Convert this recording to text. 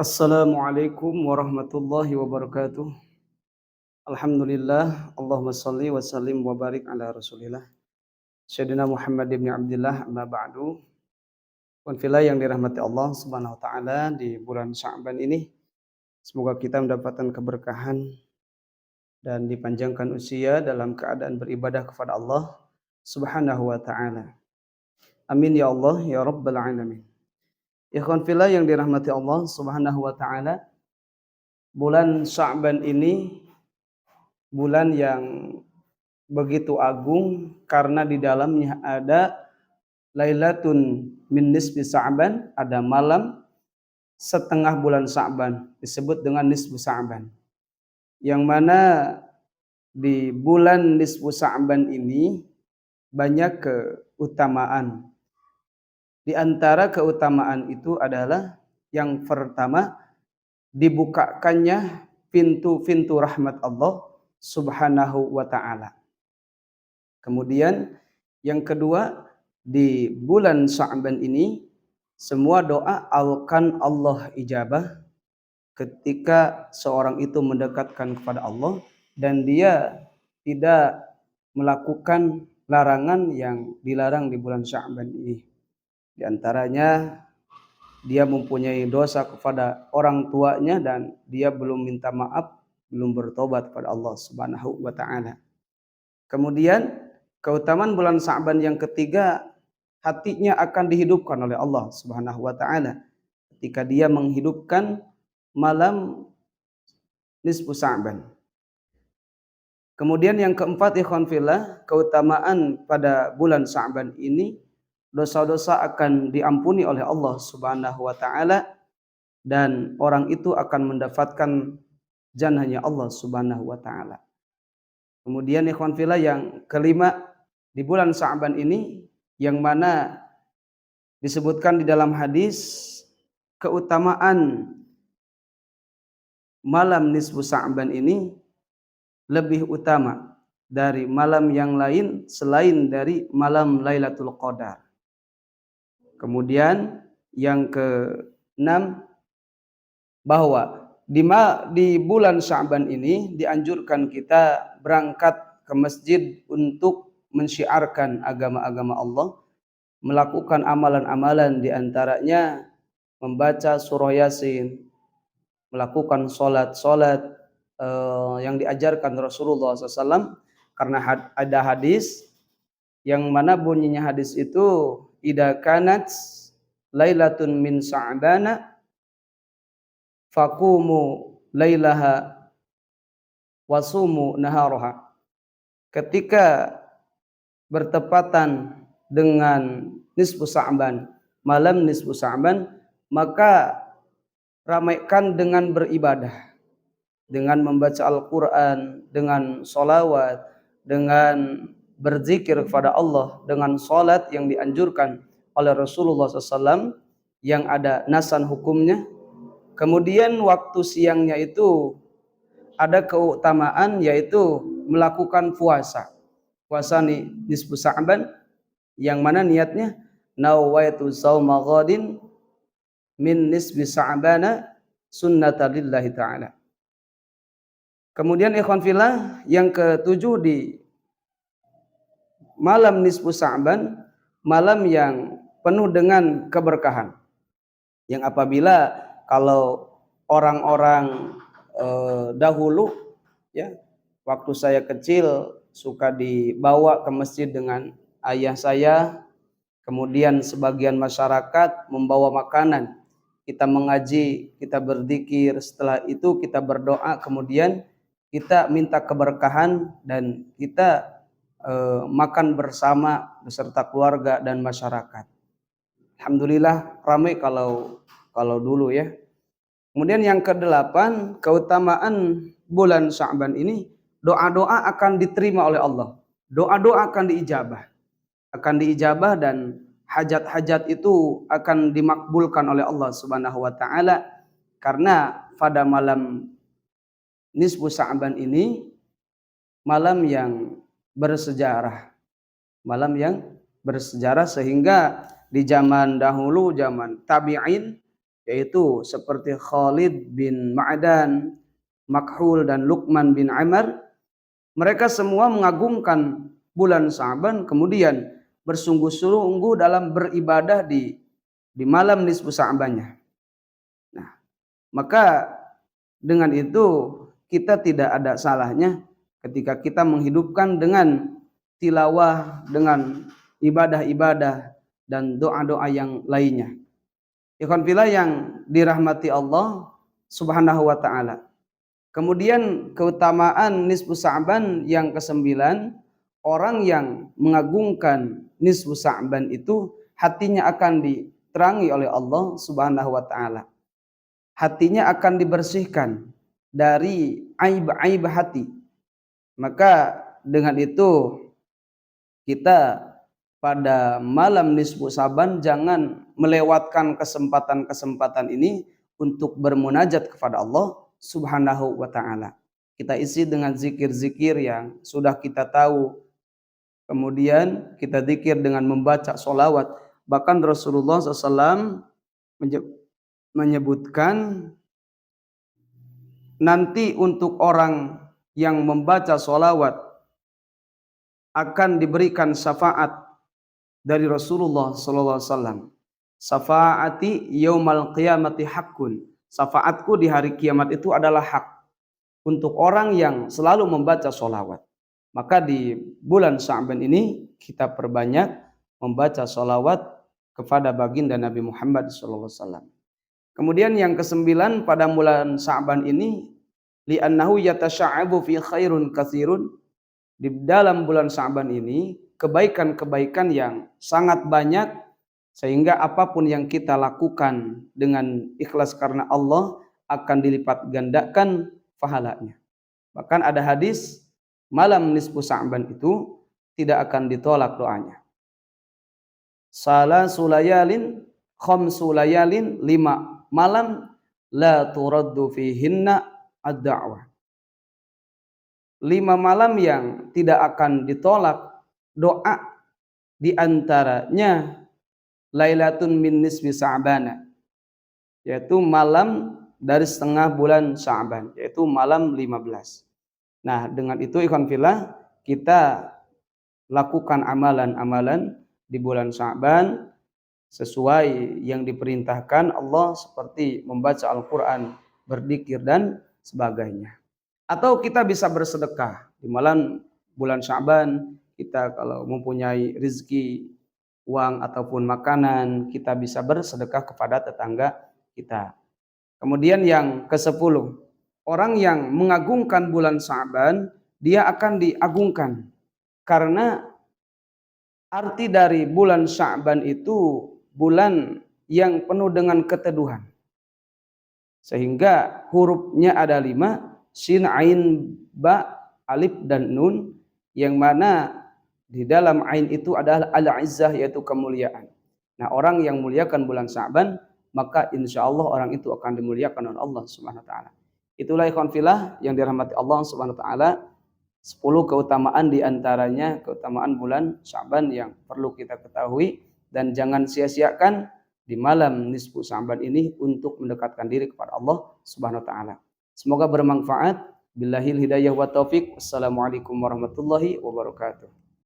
Assalamualaikum warahmatullahi wabarakatuh. Alhamdulillah, Allahumma salli wa sallim wa barik ala Rasulillah. Sayyidina Muhammad ibn Abdullah amma ba'du. Konfila yang dirahmati Allah Subhanahu wa taala di bulan Sya'ban ini, semoga kita mendapatkan keberkahan dan dipanjangkan usia dalam keadaan beribadah kepada Allah Subhanahu wa taala. Amin ya Allah ya rabbal alamin. Ikhwan fillah yang dirahmati Allah Subhanahu wa taala, bulan Sya'ban ini bulan yang begitu agung karena di dalamnya ada Lailatun min nisfi Sya'ban, ada malam setengah bulan Sya'ban, disebut dengan nisfu Sya'ban. Yang mana di bulan nisfu Sya'ban ini banyak keutamaan. Di antara keutamaan itu adalah yang pertama, dibukakannya pintu-pintu rahmat Allah Subhanahu wa taala. Kemudian yang kedua, di bulan Sya'ban ini semua doa akan Allah ijabah ketika seorang itu mendekatkan kepada Allah dan dia tidak melakukan larangan yang dilarang di bulan Sya'ban ini. Di antaranya dia mempunyai dosa kepada orang tuanya dan dia belum minta maaf, belum bertobat kepada Allah Subhanahu wa taala. Kemudian keutamaan bulan Sya'ban yang ketiga, hatinya akan dihidupkan oleh Allah Subhanahu wa taala ketika dia menghidupkan malam nisfu Sya'ban. Kemudian yang keempat, ikhwan fillah, keutamaan pada bulan Sya'ban ini, dosa-dosa akan diampuni oleh Allah Subhanahu wa taala dan orang itu akan mendapatkan jannahnya Allah Subhanahu wa taala. Kemudian ikhwan fillah yang kelima, di bulan Sya'ban ini yang mana disebutkan di dalam hadis keutamaan malam nisfu Sya'ban ini lebih utama dari malam yang lain selain dari malam Lailatul Qadar. Kemudian yang keenam, bahwa di bulan Sya'ban ini dianjurkan kita berangkat ke masjid untuk mensyiarkan agama-agama Allah, melakukan amalan-amalan di antaranya membaca surah Yasin, melakukan solat-solat yang diajarkan Rasulullah SAW, karena ada hadis yang mana bunyinya hadis itu, idza kanat lailatun min Sya'bana faqumu lailaha wasumu naharaha. Ketika bertepatan dengan nisfu Sya'ban, malam nisfu Sya'ban, maka ramaikan dengan beribadah, dengan membaca Al-Quran, dengan solawat, dengan berzikir kepada Allah, dengan salat yang dianjurkan oleh Rasulullah SAW yang ada nasan hukumnya. Kemudian waktu siangnya itu ada keutamaan, yaitu melakukan puasa. Puasa nisfu Sya'ban yang mana niatnya nawaitu shauma ghadin min nisfi Sya'bana sunnatan lillahi ta'ala. Kemudian ikhwan fillah yang ketujuh, di malam nisfu Sya'ban, malam yang penuh dengan keberkahan, yang apabila kalau orang-orang dahulu, ya, waktu saya kecil suka dibawa ke masjid dengan ayah saya, kemudian sebagian masyarakat membawa makanan, kita mengaji, kita berzikir, setelah itu kita berdoa, kemudian kita minta keberkahan dan kita makan bersama beserta keluarga dan masyarakat. Alhamdulillah ramai kalau dulu, ya. Kemudian yang kedelapan, keutamaan bulan Sya'ban ini, doa-doa akan diterima oleh Allah. Doa-doa akan diijabah dan hajat-hajat itu akan dimakbulkan oleh Allah Subhanahu wa taala, karena pada malam nisfu Sya'ban ini malam yang bersejarah. Malam yang bersejarah sehingga di zaman dahulu, zaman tabi'in, yaitu seperti Khalid bin Ma'dan, Makhul dan Luqman bin Amr. Mereka semua mengagungkan bulan Sa'ban, kemudian bersungguh-sungguh dalam beribadah di malam nisfu Sa'bannya. Nah, maka dengan itu kita tidak ada salahnya ketika kita menghidupkan dengan tilawah, dengan ibadah-ibadah dan doa-doa yang lainnya. Ikhwan fillah yang dirahmati Allah Subhanahu wa taala. Kemudian keutamaan nisfu Sa'ban yang ke-9, orang yang mengagungkan nisfu Sa'ban itu hatinya akan diterangi oleh Allah Subhanahu wa taala. Hatinya akan dibersihkan dari aib-aib hati. Maka dengan itu kita pada malam nisfu Sa'ban jangan melewatkan kesempatan-kesempatan ini untuk bermunajat kepada Allah Subhanahu wa taala. Kita isi dengan zikir-zikir yang sudah kita tahu. Kemudian kita zikir dengan membaca sholawat. Bahkan Rasulullah SAW menyebutkan nanti untuk orang yang membaca sholawat akan diberikan syafaat dari Rasulullah SAW. Syafaati yaumal qiyamati haqqun. Syafaatku di hari kiamat itu adalah hak untuk orang yang selalu membaca sholawat. Maka di bulan Sa'ban ini kita perbanyak membaca sholawat kepada baginda Nabi Muhammad SAW. Kemudian yang ke-9 pada bulan Sa'ban ini, li'annahu yatasha'abu fi khairun katsirun. Di dalam bulan Sa'ban ini kebaikan-kebaikan yang sangat banyak, sehingga apapun yang kita lakukan dengan ikhlas karena Allah akan dilipat gandakan pahalanya. Bahkan ada hadis malam nisfu Sa'ban itu tidak akan ditolak doanya. Salasu layalin khamsu layalin, 5 malam la turaddu fihinna ad-da'wah. 5 malam yang tidak akan ditolak doa, di antaranya Lailatun min nisfi Sa'bana, yaitu malam dari setengah bulan Sa'ban, yaitu malam 15. Nah, dengan itu ikhwan fillah kita lakukan amalan-amalan di bulan Sa'ban sesuai yang diperintahkan Allah, seperti membaca Al-Qur'an, berzikir dan sebagainya. Atau kita bisa bersedekah di malam bulan Sa'ban. Kita kalau mempunyai rezeki, uang ataupun makanan, kita bisa bersedekah kepada tetangga kita. Kemudian yang ke-10, orang yang mengagungkan bulan Sa'ban, dia akan diagungkan. Karena arti dari bulan Sa'ban itu bulan yang penuh dengan keteduhan. Sehingga hurufnya ada 5, sin, ain, ba, alif dan nun, yang mana di dalam ain itu adalah al-izzah, yaitu kemuliaan. Nah, orang yang muliakan bulan Sa'ban, maka insya Allah orang itu akan dimuliakan oleh Allah Subhanahu wa taala. Itulah ikhwan fillah yang dirahmati Allah Subhanahu wa taala, 10 keutamaan di antaranya keutamaan bulan Sa'ban yang perlu kita ketahui dan jangan sia-siakan di malam nisfu Sa'ban ini untuk mendekatkan diri kepada Allah Subhanahu wa taala. Semoga bermanfaat. Billahil hidayah wa taufik. Wassalamualaikum warahmatullahi wabarakatuh.